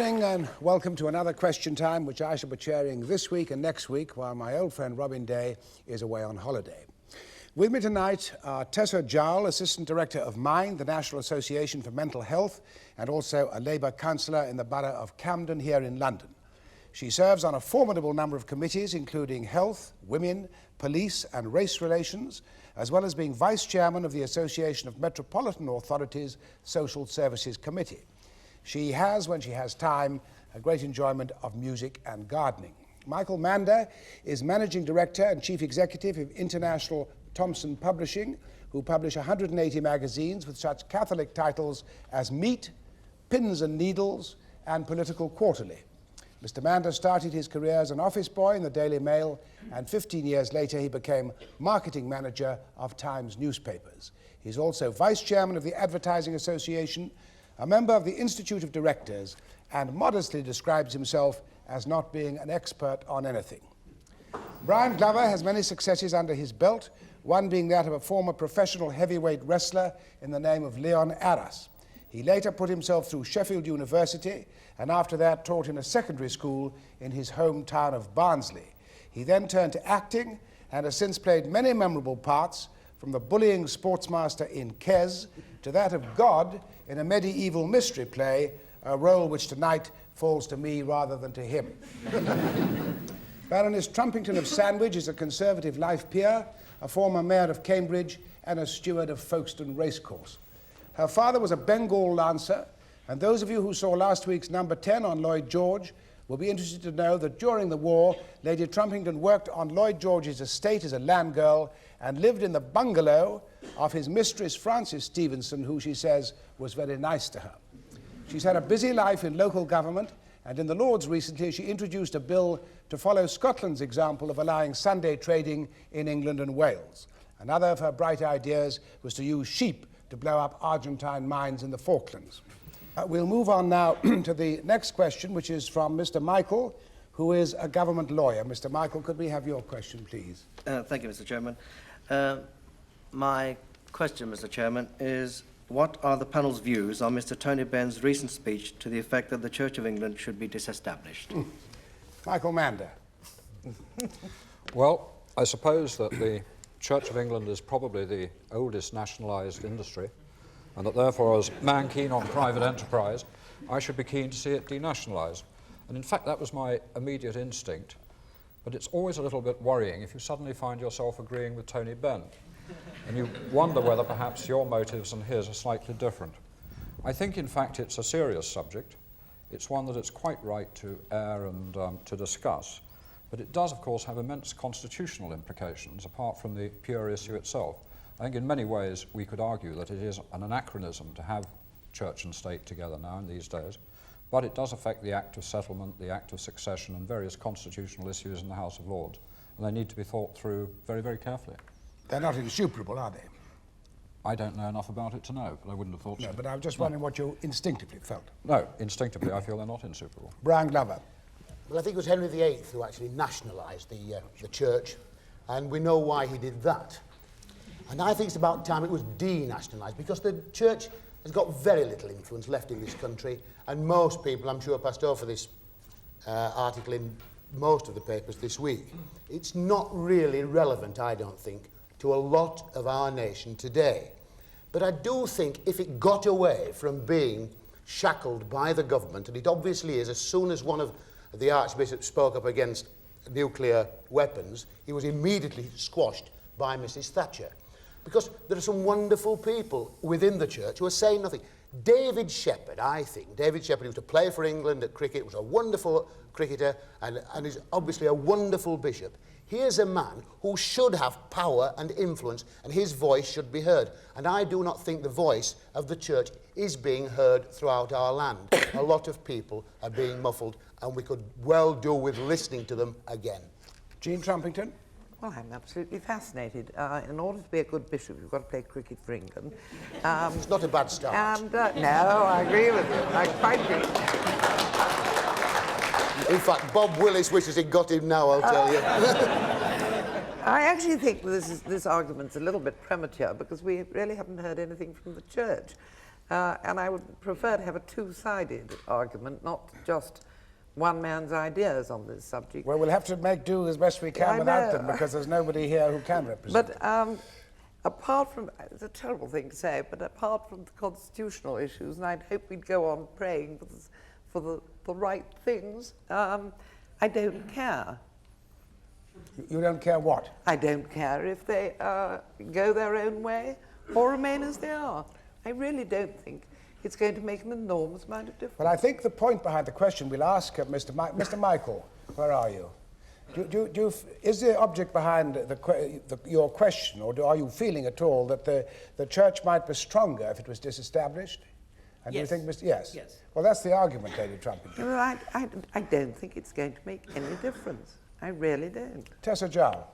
evening and welcome to another Question Time, which I shall be chairing this week and next week while my old friend Robin Day is away on holiday. With me tonight are Tessa Jowl, Assistant Director of MIND, the National Association for Mental Health, and also a Labour councillor in the borough of Camden here in London. She serves on a formidable number of committees, including health, women, police and race relations, as well as being Vice Chairman of the Association of Metropolitan Authorities Social Services Committee. She has, when she has time, a great enjoyment of music and gardening. Michael Mander is Managing Director and Chief Executive of International Thomson Publishing, who publish 180 magazines with such Catholic titles as Meat, Pins and Needles, and Political Quarterly. Mr. Mander started his career as an office boy in the Daily Mail, and 15 years later he became marketing manager of Times newspapers. He's also Vice Chairman of the Advertising Association, a member of the Institute of Directors, and modestly describes himself as not being an expert on anything. Brian Glover has many successes under his belt, one being that of a former professional heavyweight wrestler in the name of Leon Aras. He later put himself through Sheffield University and after that taught in a secondary school in his hometown of Barnsley. He then turned to acting and has since played many memorable parts, from the bullying sportsmaster in Kes to that of God in a medieval mystery play, a role which tonight falls to me rather than to him. Baroness Trumpington of Sandwich is a Conservative life peer, a former mayor of Cambridge and a steward of Folkestone Racecourse. Her father was a Bengal Lancer, and those of you who saw last week's number 10 on Lloyd George will be interested to know that during the war, Lady Trumpington worked on Lloyd George's estate as a land girl and lived in the bungalow of his mistress Frances Stevenson, who she says was very nice to her. She's had a busy life in local government, and in the Lords recently she introduced a bill to follow Scotland's example of allowing Sunday trading in England and Wales. Another of her bright ideas was to use sheep to blow up Argentine mines in the Falklands. We'll move on now to the next question, which is from Mr. Michael, who is a government lawyer. Mr. Michael, could we have your question, please? Thank you, Mr. Chairman. My question, Mr. Chairman, is what are the panel's views on Mr. Tony Benn's recent speech to the effect that the Church of England should be disestablished? Michael Mander. Well, I suppose that the Church of England is probably the oldest nationalised industry, and that therefore, as a man keen on private enterprise, I should be keen to see it denationalised. And in fact, that was my immediate instinct. But it's always a little bit worrying if you suddenly find yourself agreeing with Tony Benn, and you wonder whether perhaps your motives and his are slightly different. I think, in fact, it's a serious subject. It's one that it's quite right to air and to discuss. But it does, of course, have immense constitutional implications, apart from the pure issue itself. I think in many ways we could argue that it is an anachronism to have church and state together now in these days, but it does affect the Act of Settlement, the Act of Succession, and various constitutional issues in the House of Lords, and they need to be thought through very, very carefully. They're not insuperable, are they? I don't know enough about it to know, but I wouldn't have thought so. No, but I was just wondering what you instinctively felt. No, instinctively I feel they're not insuperable. Brian Glover. Well, I think it was Henry VIII who actually nationalised the church, and we know why he did that. And I think it's about time it was denationalised, because the church has got very little influence left in this country, and most people, I'm sure, passed over this article in most of the papers this week. It's not really relevant, I don't think, to a lot of our nation today. But I do think if it got away from being shackled by the government, and it obviously is, as soon as one of the archbishops spoke up against nuclear weapons, he was immediately squashed by Mrs. Thatcher. Because there are some wonderful people within the church who are saying nothing. David Shepherd, I think, David Shepherd, who was to play for England at cricket, was a wonderful cricketer and is obviously a wonderful bishop. Here's a man who should have power and influence, and his voice should be heard. And I do not think the voice of the church is being heard throughout our land. A lot of people are being muffled, and we could well do with listening to them again. Jean Trumpington. Well, I'm absolutely fascinated. In order to be a good bishop, you've got to play cricket for England. It's not a bad start. And, no, I agree with you. I quite agree. In fact, Bob Willis wishes he'd got him now, I'll tell you. I actually think this argument's a little bit premature, because we really haven't heard anything from the church. And I would prefer to have a two-sided argument, not just one man's ideas on this subject. Well, we'll have to make do as best we can I without know. them, because there's nobody here who can represent them. But apart from, it's a terrible thing to say, but apart from the constitutional issues, and I'd hope we'd go on praying for the right things, I don't care. You don't care what? I don't care if they go their own way or remain as they are. I really don't think it's going to make an enormous amount of difference. But I think the point behind the question we'll ask Mr. Michael, where are you? Is the object behind your question, or are you feeling at all that the church might be stronger if it was disestablished? And Yes. do you think, yes? Yes. Well, that's the argument, Lady Trumpet. Well, I don't think it's going to make any difference. I really don't. Tessa Jowell.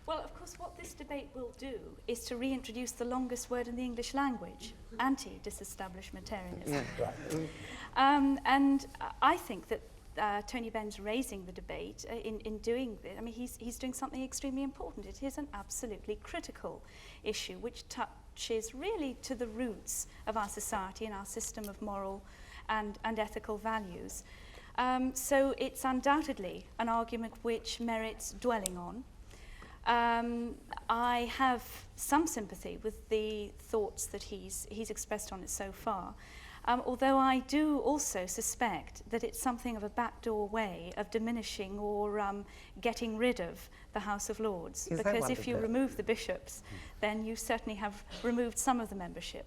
Well, of course, what this debate will do is to reintroduce the longest word in the English language, antidisestablishmentarianism. Yeah. Right. And I think that Tony Benn's raising the debate in doing this. I mean, he's doing something extremely important. It is an absolutely critical issue which touches really to the roots of our society and our system of moral and ethical values. So it's undoubtedly an argument which merits dwelling on. I have some sympathy with the thoughts that he's expressed on it so far, although I do also suspect that it's something of a backdoor way of diminishing or getting rid of the House of Lords. Yes, I Because if wondered you that. remove the bishops, then you certainly have removed some of the membership.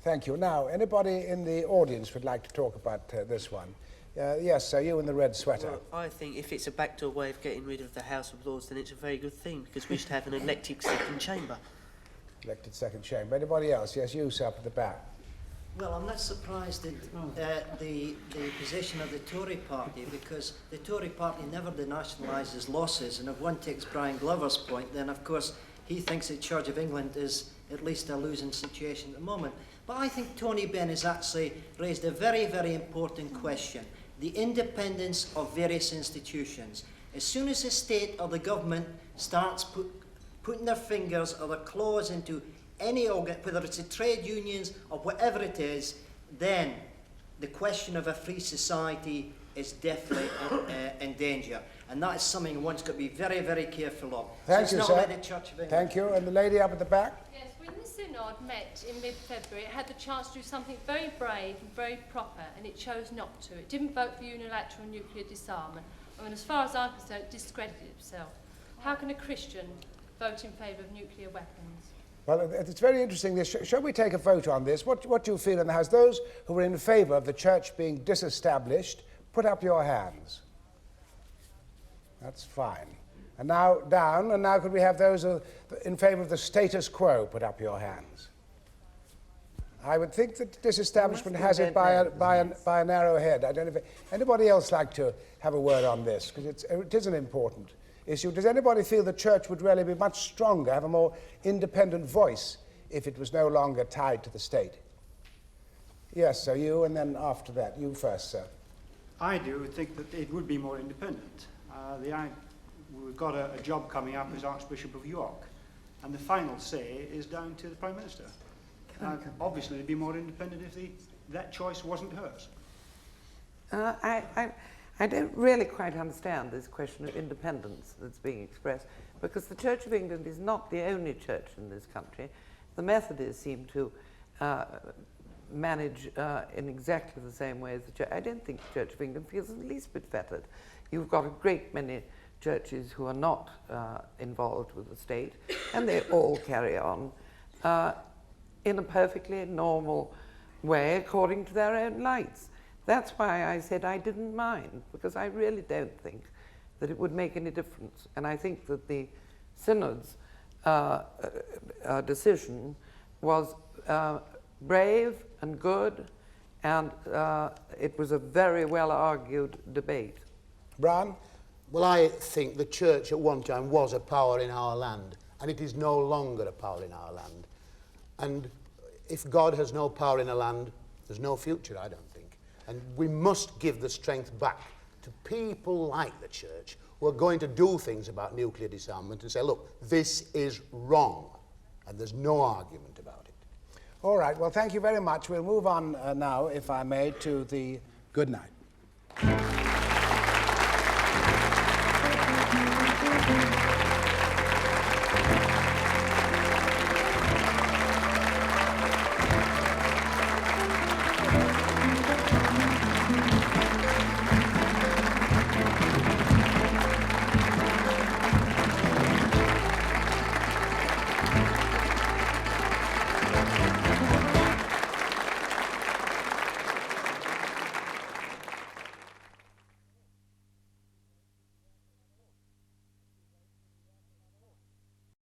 Thank you. Now, anybody in the audience would like to talk about this one? Yes, sir, you in the red sweater. Well, I think if it's a backdoor way of getting rid of the House of Lords, then it's a very good thing, because we should have an elected second chamber. Elected second chamber. Anybody else? Yes, you, sir, up at the back. Well, I'm not surprised at the position of the Tory party, because the Tory party never denationalises losses, and if one takes Brian Glover's point, then of course he thinks the Church of England is at least a losing situation at the moment. But I think Tony Benn has actually raised a very, very important question: the independence of various institutions. As soon as the state or the government starts putting their fingers or their claws into any organ, whether it's the trade unions or whatever it is, then the question of a free society is definitely in danger. And that is something one's got to be very, very careful of. Thank so you, it's sir. not like the Church of England. Thank you. And the lady up at the back? Yes, when the Synod met in mid-February, it had the chance to do something very brave and very proper, and it chose not to. It didn't vote for unilateral nuclear disarmament, and as far as I'm concerned, it discredited itself. How can a Christian vote in favour of nuclear weapons? Well, it's very interesting. Shall we take a vote on this? What do you feel in the House? Those who are in favour of the church being disestablished, put up your hands. That's fine. And now down, and now could we have those in favour of the status quo, put up your hands. I would think that disestablishment has it by a narrow head. I don't know if anybody else like to have a word on this, because it is an important issue. Does anybody feel the church would really be much stronger, have a more independent voice if it was no longer tied to the state? Yes, so you, and then after that, you first, sir. I do think that it would be more independent. We've got a job coming up as Archbishop of York, and the final say is down to the Prime Minister. Obviously, it'd be more independent if that choice wasn't hers. I don't really quite understand this question of independence that's being expressed, because the Church of England is not the only church in this country. The Methodists seem to manage in exactly the same way as the church. I don't think the Church of England feels the least bit fettered. You've got a great many churches who are not involved with the state, and they all carry on in a perfectly normal way according to their own lights. That's why I said I didn't mind, because I really don't think that it would make any difference. And I think that the Synod's decision was brave and good, and it was a very well-argued debate. Brian? Well, I think the church at one time was a power in our land, and it is no longer a power in our land. And if God has no power in a land, there's no future, I don't think. And we must give the strength back to people like the church who are going to do things about nuclear disarmament and say, look, this is wrong, and there's no argument about it. All right, well, thank you very much. We'll move on now, if I may, to the good night.